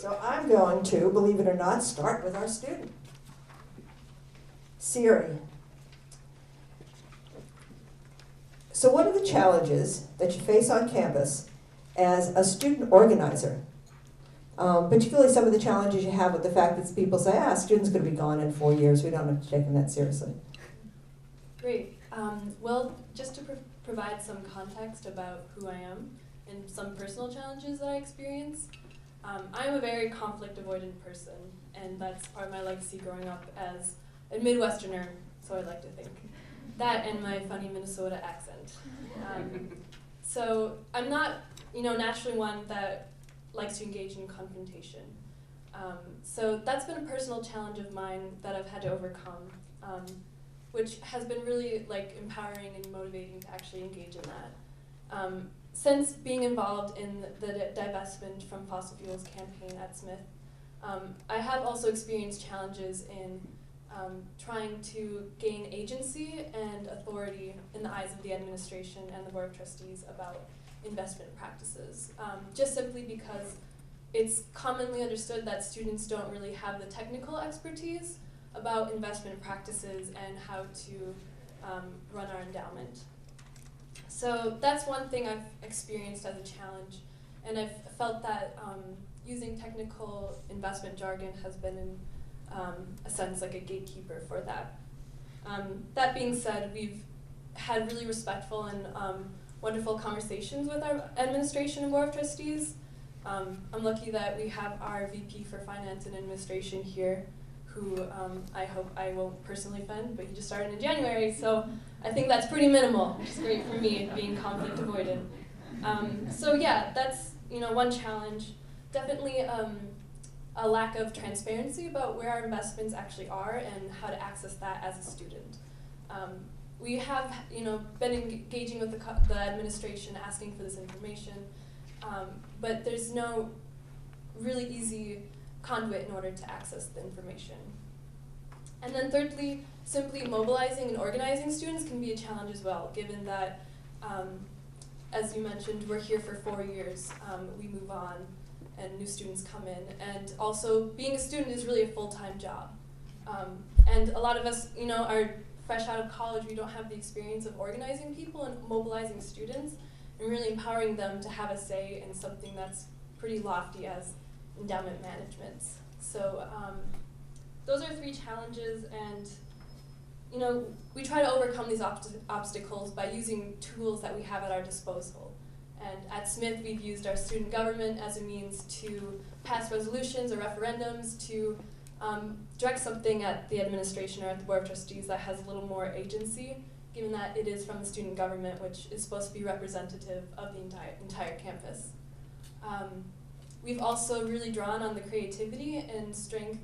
So I'm going to, believe it or not, start with our student, Siiri. So what are the challenges that you face on campus as a student organizer? Particularly some of the challenges you have with the fact that people say, students going to be gone in 4 years, we don't have to take them that seriously. Great. Well, just to provide some context about who I am and some personal challenges that I experience, I'm a very conflict-avoidant person, and that's part of my legacy growing up as a Midwesterner, so I like to think. That and my funny Minnesota accent. So I'm not, naturally one that likes to engage in confrontation. So that's been a personal challenge of mine that I've had to overcome, which has been really empowering and motivating to actually engage in that. Since being involved in the divestment from fossil fuels campaign at Smith, I have also experienced challenges in trying to gain agency and authority in the eyes of the administration and the Board of Trustees about investment practices, just simply because it's commonly understood that students don't really have the technical expertise about investment practices and how to run our endowment. So that's one thing I've experienced as a challenge, and I've felt that using technical investment jargon has been, in a sense, like a gatekeeper for that. That being said, we've had really respectful and wonderful conversations with our administration and Board of Trustees. I'm lucky that we have our VP for Finance and Administration here, who I hope I won't personally offend, but he just started in January, so I think that's pretty minimal, which is great for me, being conflict avoidant. So yeah, that's one challenge. Definitely a lack of transparency about where our investments actually are and how to access that as a student. We have been engaging with the administration, asking for this information, but there's no really easy conduit in order to access the information. And then thirdly, simply mobilizing and organizing students can be a challenge as well, given that, as you mentioned, we're here for 4 years, we move on, and new students come in. And also, being a student is really a full-time job. And a lot of us, are fresh out of college, we don't have the experience of organizing people and mobilizing students and really empowering them to have a say in something that's pretty lofty as endowment management. So those are 3 challenges, and we try to overcome these obstacles by using tools that we have at our disposal. And at Smith, we've used our student government as a means to pass resolutions or referendums to direct something at the administration or at the Board of Trustees that has a little more agency, given that it is from the student government, which is supposed to be representative of the entire campus. We've also really drawn on the creativity and strength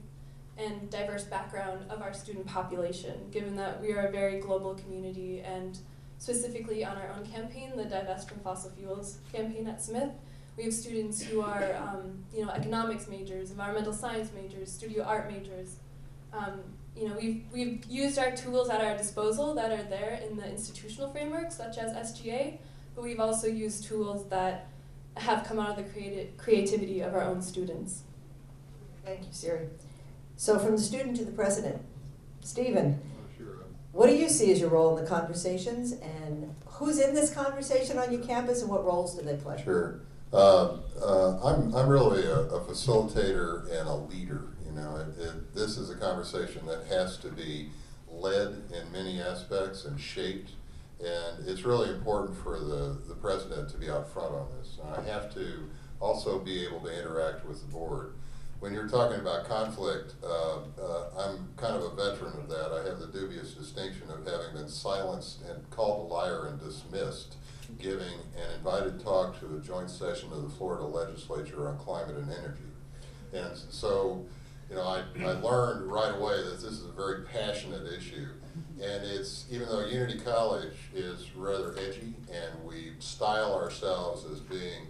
and diverse background of our student population, given that we are a very global community, and specifically on our own campaign, the Divest from Fossil Fuels campaign at Smith, we have students who are economics majors, environmental science majors, studio art majors. We've used our tools at our disposal that are there in the institutional framework, such as SGA, but we've also used tools that have come out of the creativity of our own students. Thank you, Siiri. So from the student to the president, Stephen, what do you see as your role in the conversations, and who's in this conversation on your campus, and what roles do they play? Sure. I'm really a facilitator and a leader. This is a conversation that has to be led in many aspects and shaped, and it's really important for the president to be out front on this. And I have to also be able to interact with the board. When you're talking about conflict, I'm kind of a veteran of that. I have the dubious distinction of having been silenced and called a liar and dismissed, giving an invited talk to a joint session of the Florida legislature on climate and energy. And so, I learned right away that this is a very passionate issue. And it's, even though Unity College is rather edgy and we style ourselves as being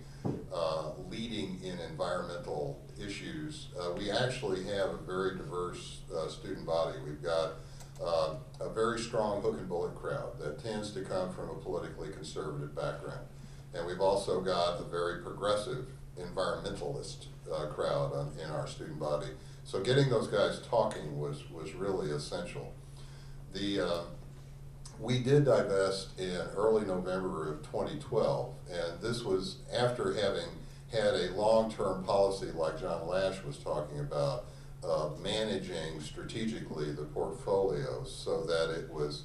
leading in environmental issues, we actually have a very diverse student body. We've got a very strong hook and bullet crowd that tends to come from a politically conservative background. And we've also got a very progressive environmentalist crowd in our student body. So getting those guys talking was really essential. We did divest in early November of 2012, and this was after having had a long-term policy like John Lash was talking about, managing strategically the portfolio so that it was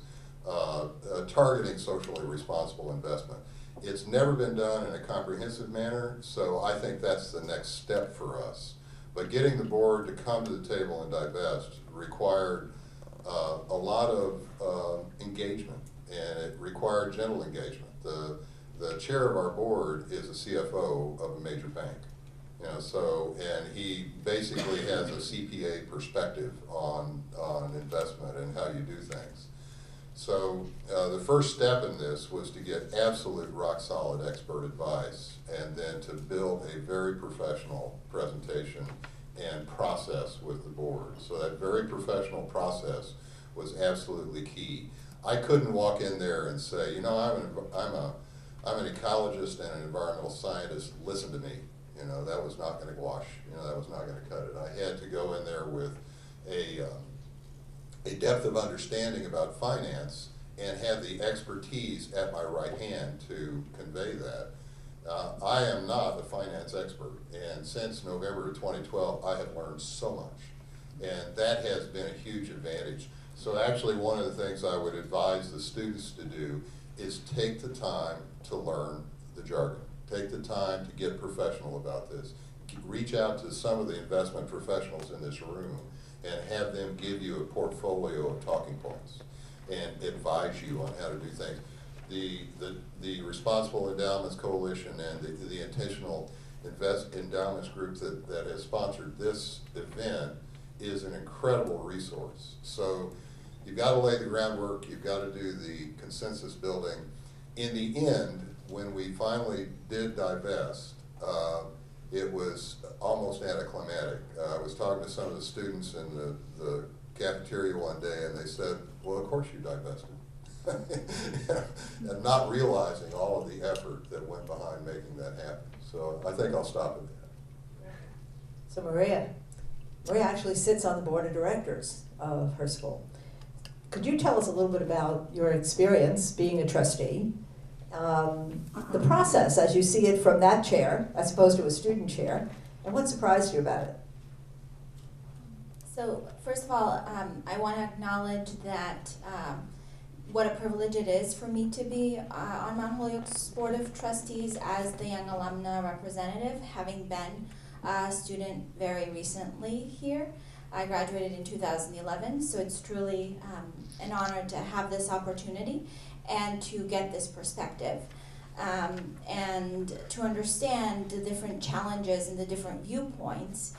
targeting socially responsible investment. It's never been done in a comprehensive manner, so I think that's the next step for us. But getting the board to come to the table and divest required a lot of engagement, and it required gentle engagement. The chair of our board is a CFO of a major bank, you know, so, and he basically has a CPA perspective on investment and how you do things. So the first step in this was to get absolute rock solid expert advice, and then to build a very professional presentation and process with the board. So that very professional process was absolutely key. I couldn't walk in there and say, you know, I'm an ecologist and an environmental scientist, listen to me. You know, that was not going to wash, you know, that was not going to cut it. I had to go in there with a depth of understanding about finance and have the expertise at my right hand to convey that. I am not a finance expert, and since November of 2012, I have learned so much, and that has been a huge advantage. So actually, one of the things I would advise the students to do is take the time to learn the jargon. Take the time to get professional about this. Reach out to some of the investment professionals in this room and have them give you a portfolio of talking points and advise you on how to do things. The Responsible Endowments Coalition and the Intentional Endowments group that has sponsored this event is an incredible resource. So you've got to lay the groundwork, you've got to do the consensus building. In the end, when we finally did divest, it was almost anticlimactic. I was talking to some of the students in the cafeteria one day, and they said, well, of course you divested. And not realizing all of the effort that went behind making that happen. So I think I'll stop at that. So Marija actually sits on the board of directors of her school. Could you tell us a little bit about your experience being a trustee, the process as you see it from that chair as opposed to a student chair, and what surprised you about it? So first of all, I want to acknowledge that what a privilege it is for me to be on Mount Holyoke's Board of Trustees as the Young Alumna Representative, having been a student very recently here. I graduated in 2011, so it's truly an honor to have this opportunity and to get this perspective and to understand the different challenges and the different viewpoints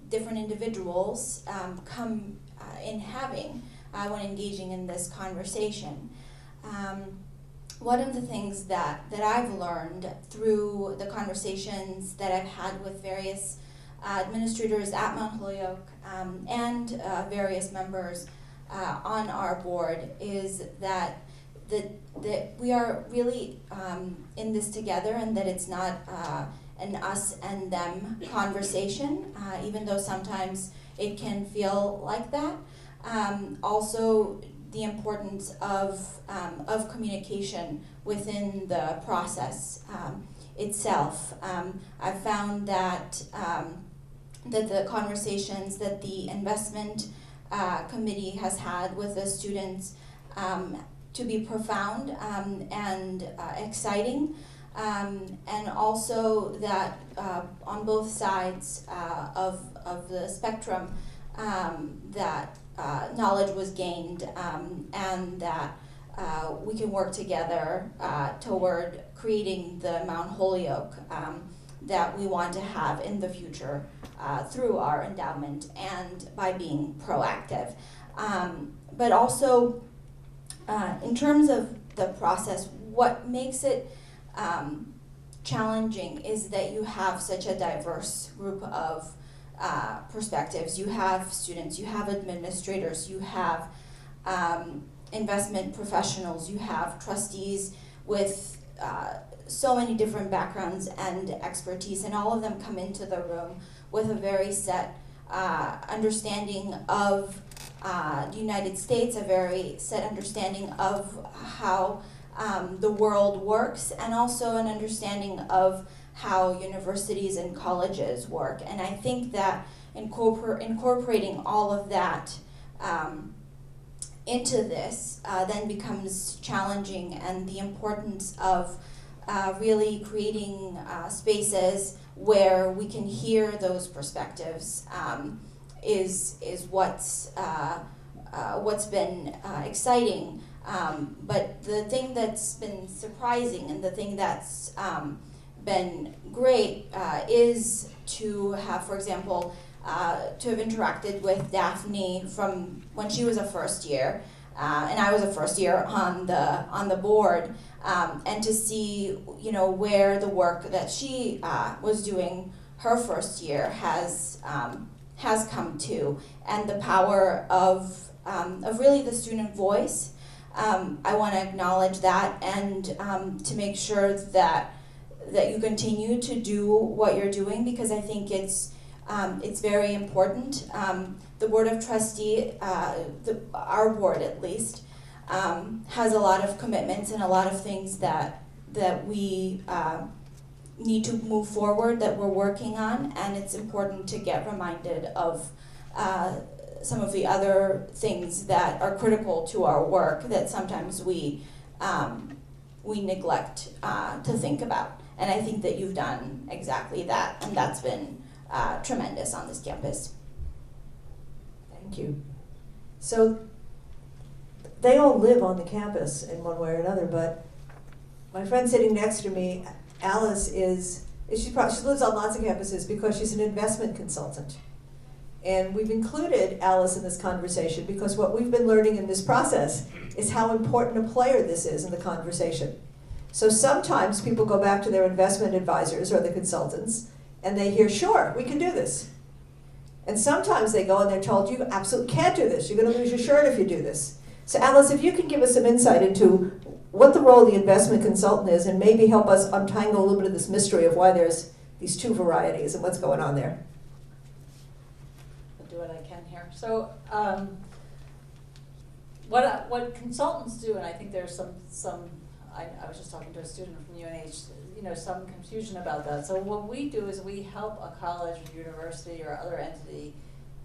different individuals come in having when engaging in this conversation. One of the things that I've learned through the conversations that I've had with various administrators at Mount Holyoke and various members on our board is that we are really in this together, and that it's not an us and them conversation, even though sometimes it can feel like that. Also, the importance of communication within the process itself. I've found that that the conversations that the investment committee has had with the students to be profound and exciting, and also that on both sides of the spectrum that knowledge was gained, and that we can work together toward creating the Mount Holyoke that we want to have in the future through our endowment and by being proactive. But also, in terms of the process, what makes it challenging is that you have such a diverse group of perspectives. You have students, you have administrators, you have investment professionals, you have trustees with so many different backgrounds and expertise, and all of them come into the room with a very set understanding of the United States, a very set understanding of how the world works, and also an understanding of how universities and colleges work. And I think that incorporating all of that into this then becomes challenging, and the importance of really creating spaces where we can hear those perspectives is what's been exciting. But the thing that's been surprising, and the thing that's been great is to have, for example, to have interacted with Daphne from when she was a first year, and I was a first year on the board, and to see, you know, where the work that she was doing her first year has come to, and the power of really the student voice. I want to acknowledge that, and to make sure that you continue to do what you're doing, because I think it's very important. The Board of Trustee, our board at least, has a lot of commitments and a lot of things that we need to move forward, that we're working on, and it's important to get reminded of some of the other things that are critical to our work that sometimes we neglect to think about. And I think that you've done exactly that, and that's been tremendous on this campus. Thank you. So they all live on the campus in one way or another, but my friend sitting next to me, Alice, she lives on lots of campuses because she's an investment consultant. And we've included Alice in this conversation because what we've been learning in this process is how important a player this is in the conversation. So sometimes people go back to their investment advisors or the consultants and they hear, sure, we can do this. And sometimes they go and they're told, you absolutely can't do this. You're going to lose your shirt if you do this. So Alice, if you can give us some insight into what the role of the investment consultant is, and maybe help us untangle a little bit of this mystery of why there's these two varieties and what's going on there. I'll do what I can here. So what consultants do, and I think there's some I was just talking to a student from UNH, some confusion about that. So what we do is we help a college or university or other entity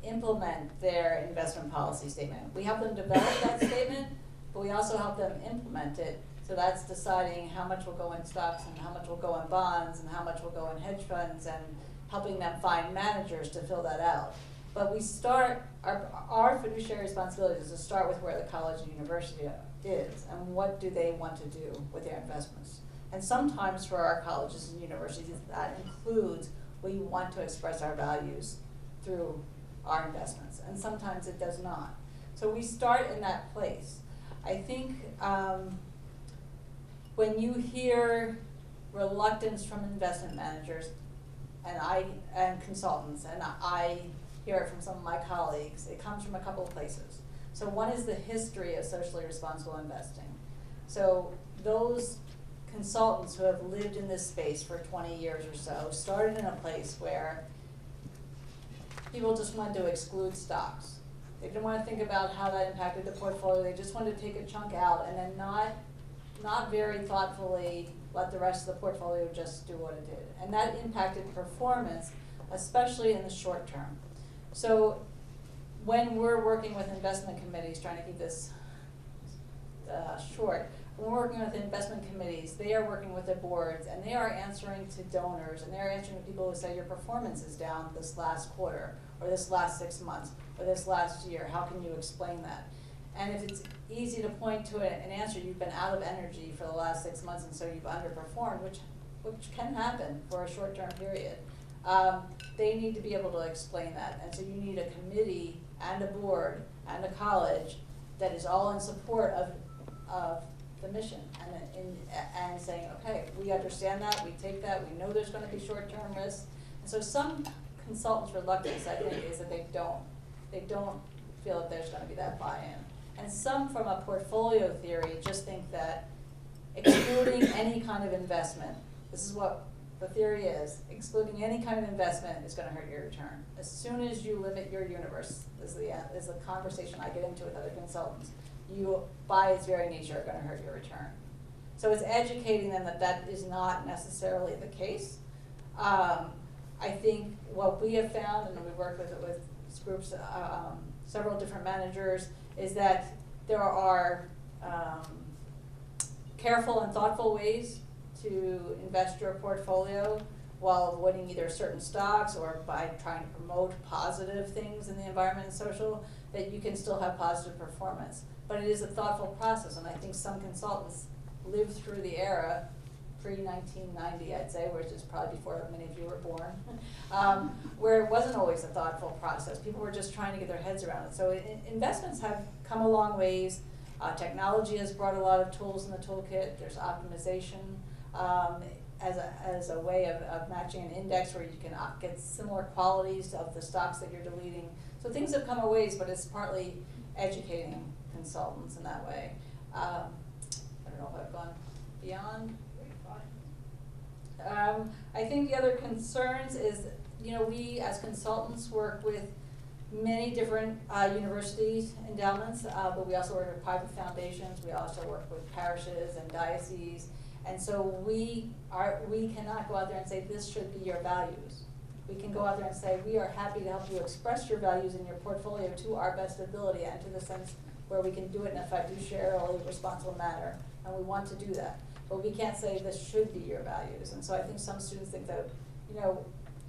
implement their investment policy statement. We help them develop that statement, but we also help them implement it. So that's deciding how much will go in stocks and how much will go in bonds and how much will go in hedge funds, and helping them find managers to fill that out. But we start, our fiduciary responsibility is to start with where the college and university is and what do they want to do with their investments. And sometimes for our colleges and universities, that includes we want to express our values through our investments, and sometimes it does not. So we start in that place. I think when you hear reluctance from investment managers and consultants, and I hear it from some of my colleagues, it comes from a couple of places. So one is the history of socially responsible investing. So those consultants who have lived in this space for 20 years or so started in a place where people just wanted to exclude stocks. They didn't want to think about how that impacted the portfolio. They just wanted to take a chunk out and then not very thoughtfully let the rest of the portfolio just do what it did. And that impacted performance, especially in the short term. So when we're working with investment committees, trying to keep this short, when we're working with investment committees, they are working with their boards, and they are answering to donors, and they're answering to people who say your performance is down this last quarter, or this last 6 months, or this last year. How can you explain that? And if it's easy to point to an answer, you've been out of energy for the last 6 months, and so you've underperformed, which can happen for a short-term period. They need to be able to explain that, and so you need a committee and a board and a college that is all in support of the mission and saying, okay, we understand that, we take that, we know there's going to be short-term risks. And so some consultants' reluctance, I think, is that they don't feel that there's going to be that buy-in. And some, from a portfolio theory, just think that excluding any kind of investment. This is what the theory is. Excluding any kind of investment is going to hurt your return. As soon as you limit your universe, is the conversation I get into with other consultants, you, by its very nature, are going to hurt your return. So it's educating them that that is not necessarily the case. I think what we have found, and we've worked with groups, several different managers, is that there are careful and thoughtful ways to invest your portfolio while avoiding either certain stocks or by trying to promote positive things in the environment and social, that you can still have positive performance. But it is a thoughtful process, and I think some consultants lived through the era pre-1990, I'd say, which is probably before many of you were born, where it wasn't always a thoughtful process. People were just trying to get their heads around it. So investments have come a long ways. Technology has brought a lot of tools in the toolkit. There's optimization as a way of matching an index where you can get similar qualities of the stocks that you're deleting. So things have come a ways, but it's partly educating consultants in that way. I don't know if I've gone beyond. I think the other concerns is, we as consultants work with many different universities, endowments, but we also work with private foundations. We also work with parishes and dioceses. And so we cannot go out there and say, this should be your values. We can go out there and say, we are happy to help you express your values in your portfolio to our best ability and to the sense where we can do it in a fiduciarily responsible manner. And we want to do that. But we can't say this should be your values. And so I think some students think that,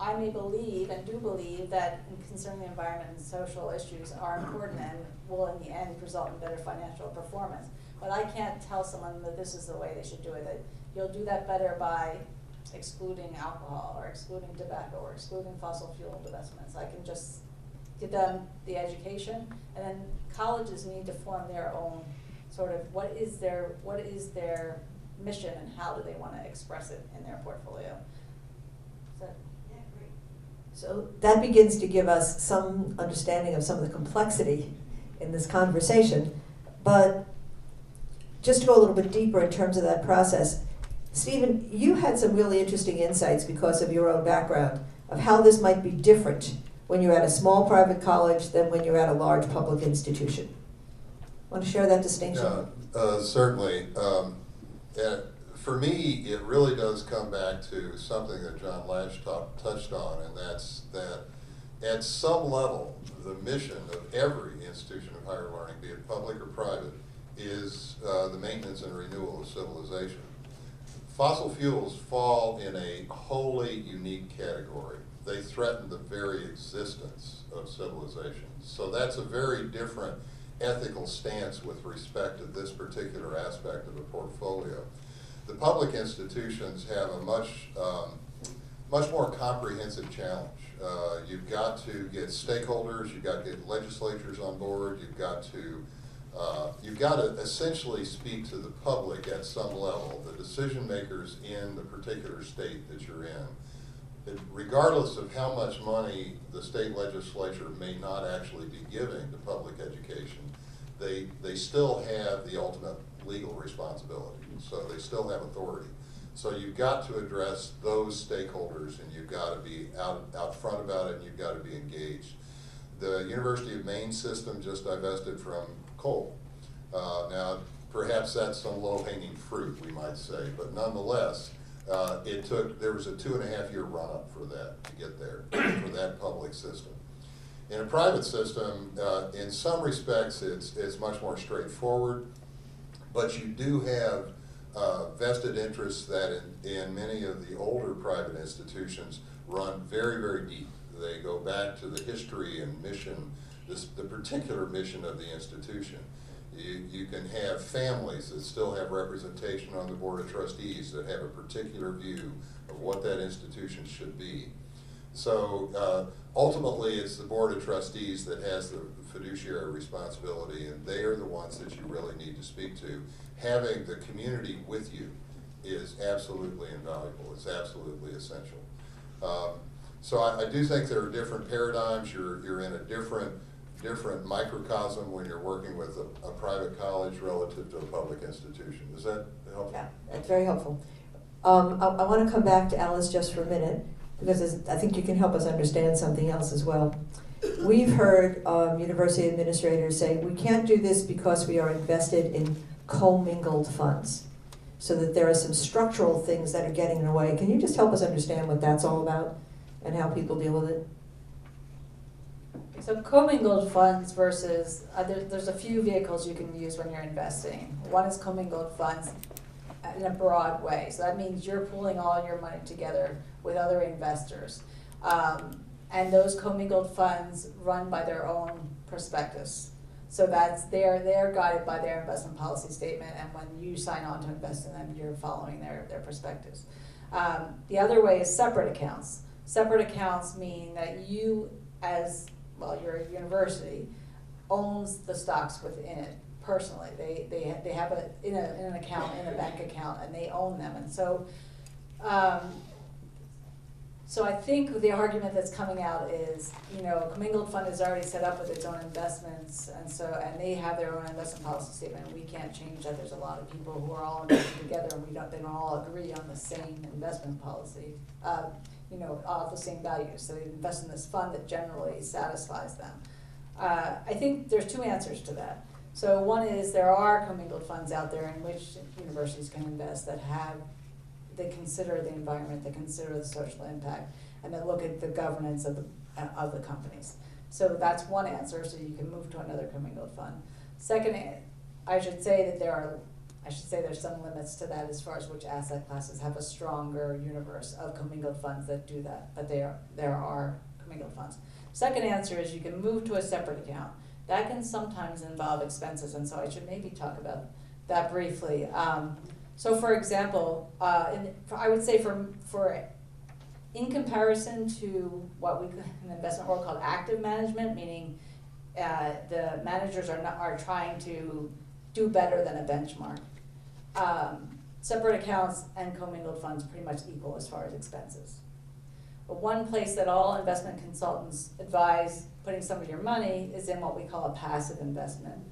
I may believe and do believe that concerning the environment and social issues are important and will in the end result in better financial performance. But I can't tell someone that this is the way they should do it, that you'll do that better by excluding alcohol or excluding tobacco or excluding fossil fuel investments. I can just give them the education, and then colleges need to form their own sort of what is their mission and how do they want to express it in their portfolio. So that begins to give us some understanding of some of the complexity in this conversation. But just to go a little bit deeper in terms of that process, Stephen, you had some really interesting insights because of your own background of how this might be different when you're at a small private college than when you're at a large public institution. Want to share that distinction? Yeah, certainly. For me, it really does come back to something that John Lash touched on, and that's that at some level, the mission of every institution of higher learning, be it public or private, is the maintenance and renewal of civilization. Fossil fuels fall in a wholly unique category. They threaten the very existence of civilization. So that's a very different ethical stance with respect to this particular aspect of a portfolio. The public institutions have a much more comprehensive challenge. You've got to get stakeholders, you've got to get legislatures on board, you've got to essentially speak to the public at some level, the decision makers in the particular state that you're in. Regardless of how much money the state legislature may not actually be giving to public education, they still have the ultimate legal responsibility. So they still have authority. So you've got to address those stakeholders, and you've got to be out front about it, and you've got to be engaged. The University of Maine system just divested from coal. Now, perhaps that's some low-hanging fruit, we might say, but nonetheless, there was a 2.5-year run-up for that to get there, for that public system. In a private system, in some respects, it's much more straightforward, but you do have vested interests that in many of the older private institutions run very, very deep. They go back to the history and mission, the particular mission of the institution. You can have families that still have representation on the Board of Trustees that have a particular view of what that institution should be. So ultimately, it's the Board of Trustees that has the fiduciary responsibility, and they are the ones that you really need to speak to. Having the community with you is absolutely invaluable. It's absolutely essential. So I do think there are different paradigms. You're in a different different microcosm when you're working with a private college relative to a public institution. Is that helpful? Yeah, that's very helpful. I want to come back to Alice just for a minute, because I think you can help us understand something else as well. We've heard university administrators say, we can't do this because we are invested in commingled funds, so that there are some structural things that are getting in the way. Can you just help us understand what that's all about and how people deal with it? So commingled funds versus, there's a few vehicles you can use when you're investing. One is commingled funds in a broad way. So that means you're pooling all your money together with other investors. And those commingled funds run by their own prospectus. So they're guided by their investment policy statement, and when you sign on to invest in them, you're following their prospectus. The other way is separate accounts. Separate accounts mean that you, as your university, owns the stocks within it personally. They have it in an account, in a bank account, and they own them. And so so I think the argument that's coming out is, a commingled fund is already set up with its own investments, and they have their own investment policy statement, and we can't change that. There's a lot of people who are all invested together, and they don't all agree on the same investment policy, all the same values. So they invest in this fund that generally satisfies them. I think there's two answers to that. So one is there are commingled funds out there in which universities can invest they consider the environment, they consider the social impact, and they look at the governance of the companies. So that's one answer, so you can move to another commingled fund. Second, I should say there's some limits to that as far as which asset classes have a stronger universe of commingled funds that do that, but there are commingled funds. Second answer is you can move to a separate account. That can sometimes involve expenses, and so I should maybe talk about that briefly. So for example, I would say in comparison to what we in the investment world called active management, meaning the managers are trying to do better than a benchmark. Separate accounts and commingled funds pretty much equal as far as expenses. But one place that all investment consultants advise putting some of your money is in what we call a passive investment.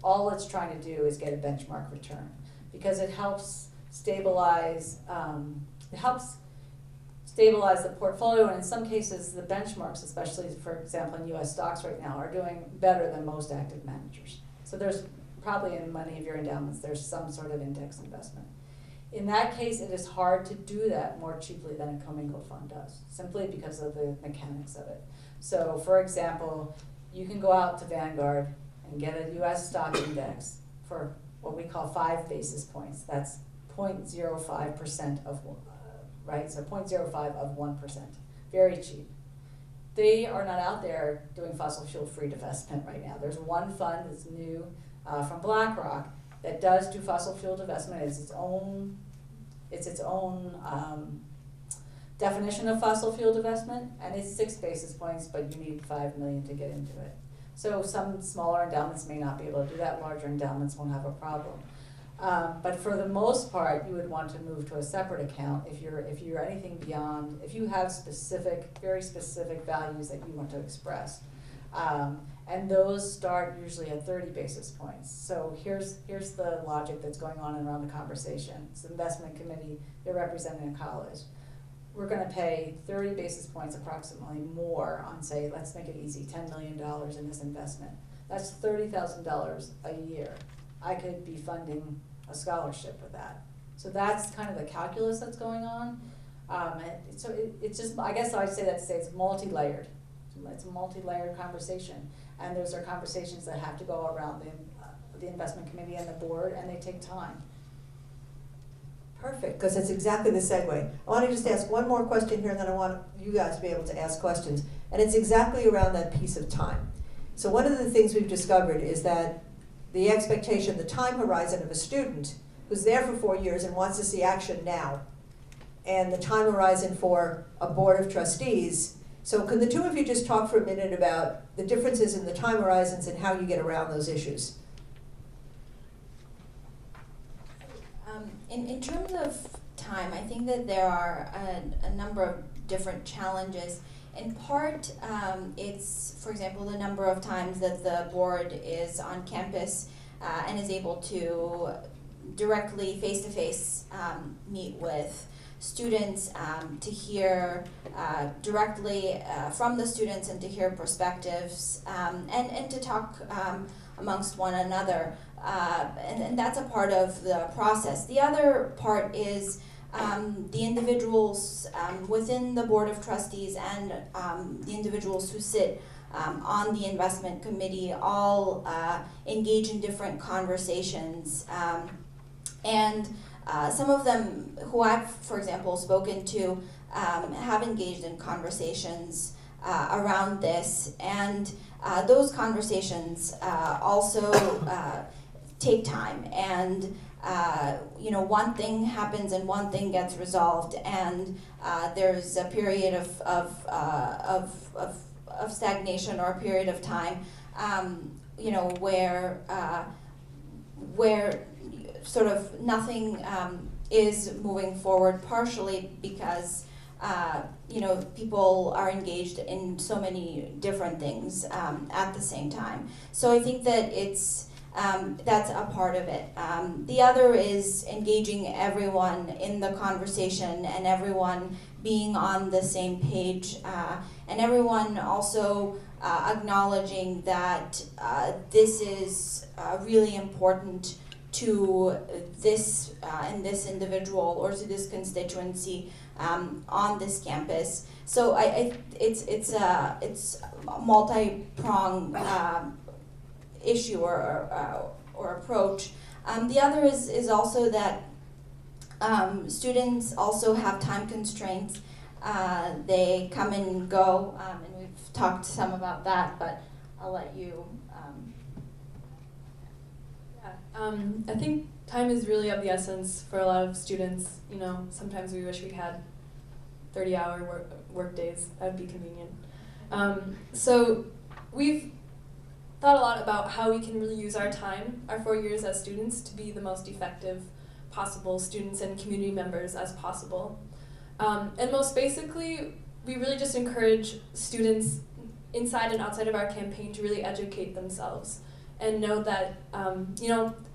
All it's trying to do is get a benchmark return, because it helps stabilize the portfolio, and in some cases the benchmarks, especially for example in US stocks right now, are doing better than most active managers. So there's probably in many of your endowments there's some sort of index investment. In that case, it is hard to do that more cheaply than a commingled fund does, simply because of the mechanics of it. So for example, you can go out to Vanguard and get a US stock index for what we call 5 basis points. That's 0.05% of, right? So 0.05 of 1%. Very cheap. They are not out there doing fossil fuel free divestment right now. There's one fund that's new from BlackRock that does do fossil fuel divestment. It's its own definition of fossil fuel divestment, and it's 6 basis points, but you need 5 million to get into it. So some smaller endowments may not be able to do that. Larger endowments won't have a problem. But for the most part, you would want to move to a separate account if you're anything beyond, if you have very specific values that you want to express. And those start usually at 30 basis points. So here's the logic that's going on around the conversation. It's the investment committee, they're representing a college. We're going to pay 30 basis points approximately more on, say, let's make it easy, $10 million in this investment. That's $30,000 a year. I could be funding a scholarship with that. So that's kind of the calculus that's going on. So it's just, I guess I'd say that to say it's multi-layered. It's a multi-layered conversation. And those are conversations that have to go around the investment committee and the board, and they take time. Perfect, because it's exactly the segue. I want to just ask one more question here, and then I want you guys to be able to ask questions. And it's exactly around that piece of time. So one of the things we've discovered is that the expectation, the time horizon of a student who's there for 4 years and wants to see action now, and the time horizon for a board of trustees. So can the two of you just talk for a minute about the differences in the time horizons and how you get around those issues? In terms of time, I think that there are a number of different challenges, In part, it's, for example, the number of times that the board is on campus and is able to directly, face-to-face, meet with students, to hear directly from the students and to hear perspectives, and to talk amongst one another. And that's a part of the process. The other part is the individuals within the Board of Trustees and the individuals who sit on the investment committee all engage in different conversations. And some of them who I've, for example, spoken to have engaged in conversations around this. And those conversations also take time. And one thing happens and one thing gets resolved, and there's a period of stagnation or a period of time, where sort of nothing is moving forward, partially because people are engaged in so many different things at the same time. So I think that that's a part of it. The other is engaging everyone in the conversation and everyone being on the same page, and everyone also acknowledging that this is really important to this and this individual or to this constituency on this campus. So it's a multi-pronged issue or approach. The other is also that students also have time constraints. They come and go, and we've talked some about that, but I'll let you. I think time is really of the essence for a lot of students. Sometimes we wish we had 30-hour work days. That would be convenient. So we've thought a lot about how we can really use our time, our 4 years as students, to be the most effective possible students and community members as possible. And most basically, we really just encourage students inside and outside of our campaign to really educate themselves and know that,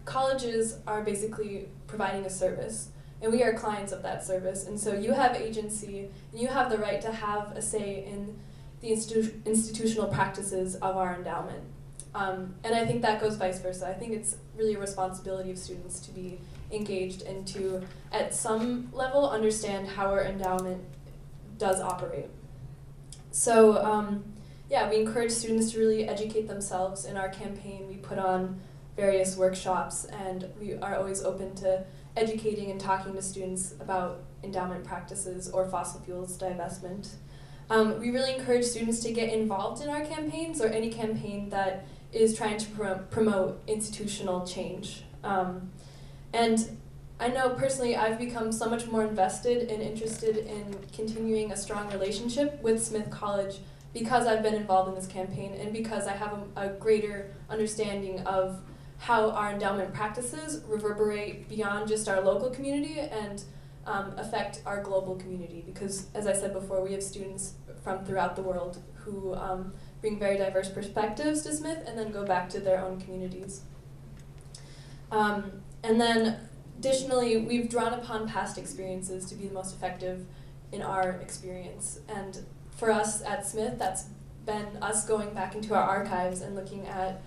colleges are basically providing a service, and we are clients of that service. And so you have agency, and you have the right to have a say in the institutional practices of our endowment. And I think that goes vice versa. I think it's really a responsibility of students to be engaged and to, at some level, understand how our endowment does operate. So, we encourage students to really educate themselves in our campaign. We put on various workshops, and we are always open to educating and talking to students about endowment practices or fossil fuels divestment. We really encourage students to get involved in our campaigns or any campaign that is trying to promote institutional change. And I know personally I've become so much more invested and interested in continuing a strong relationship with Smith College because I've been involved in this campaign and because I have a greater understanding of how our endowment practices reverberate beyond just our local community and affect our global community. Because, as I said before, we have students from throughout the world who bring very diverse perspectives to Smith and then go back to their own communities. And then, additionally, we've drawn upon past experiences to be the most effective in our experience. And for us at Smith, that's been us going back into our archives and looking at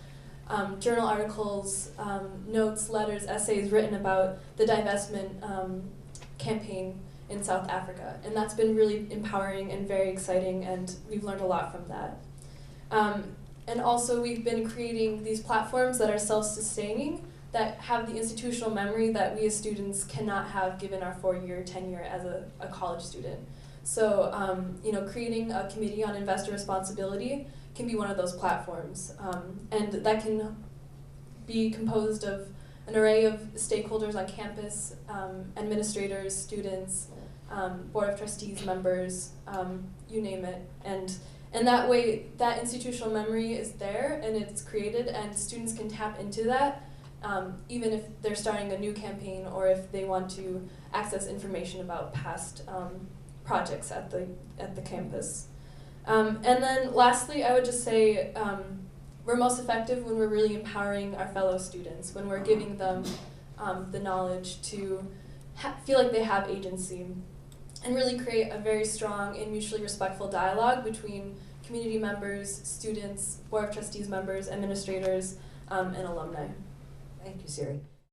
journal articles, notes, letters, essays written about the divestment campaign in South Africa. And that's been really empowering and very exciting, and we've learned a lot from that. And also we've been creating these platforms that are self-sustaining, that have the institutional memory that we as students cannot have given our 4-year tenure as a college student. So, creating a committee on investor responsibility can be one of those platforms. And that can be composed of an array of stakeholders on campus, administrators, students, Board of Trustees members, you name it. And that way, that institutional memory is there and it's created, and students can tap into that, even if they're starting a new campaign or if they want to access information about past projects at the campus. And then lastly, I would just say we're most effective when we're really empowering our fellow students, when we're giving them the knowledge to feel like they have agency, and really create a very strong and mutually respectful dialogue between community members, students, Board of Trustees members, administrators, and alumni. Thank you, Siiri.